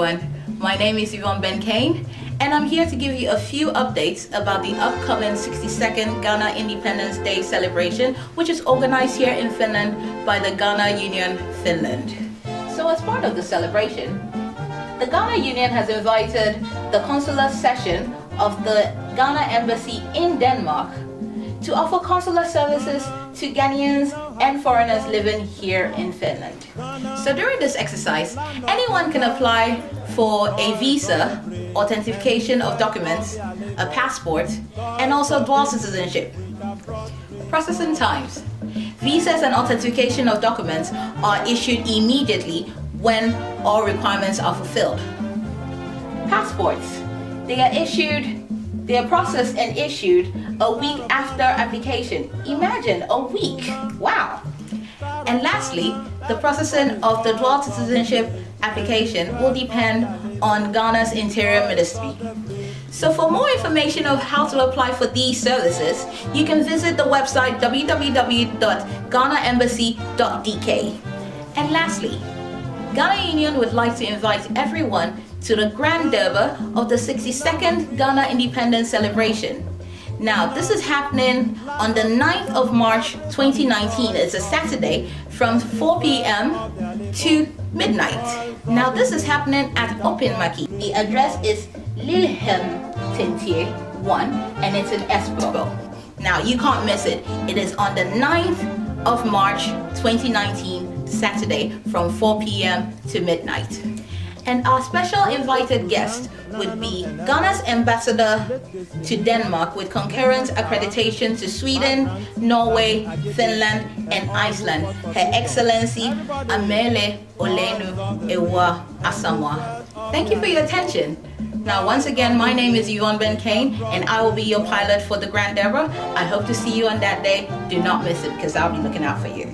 everyone. My name is Yvonne Ben Kane, and I'm here to give you a few updates about the upcoming 62nd Ghana Independence Day celebration, which is organized here in Finland by the Ghana Union Finland. So as part of the celebration, the Ghana Union has invited the consular session of the Ghana Embassy in Denmark to offer consular services to Ghanaians and foreigners living here in Finland. So during this exercise, anyone can apply for a visa, authentication of documents, a passport, and also dual citizenship. Processing times. Visas and authentication of documents are issued immediately when all requirements are fulfilled. Passports. They are processed and issued a week after application. Imagine, a week. Wow. And lastly, the processing of the dual citizenship application will depend on Ghana's Interior Ministry. So for more information of how to apply for these services, you can visit the website www.ghanaembassy.dk. And lastly, Ghana Union would like to invite everyone to the Grand Durbar of the 62nd Ghana Independence Celebration. Now, this is happening on the 9th of March 2019. It's a Saturday from 4 p.m. to midnight. Now, this is happening at Opinmaki. The address is Lilhem Tintier 1 and it's in Espoo. Now, you can't miss it. It is on the 9th of March 2019, Saturday from 4 p.m. to midnight. And our special invited guest would be Ghana's ambassador to Denmark with concurrent accreditation to Sweden, Norway, Finland, and Iceland, Her Excellency Amele Olenu Ewa Asamoah. Thank you for your attention. Now, once again, my name is Yvonne Ben Kane, and I will be your pilot for the Grand Durbar. I hope to see you on that day. Do not miss it, because I'll be looking out for you.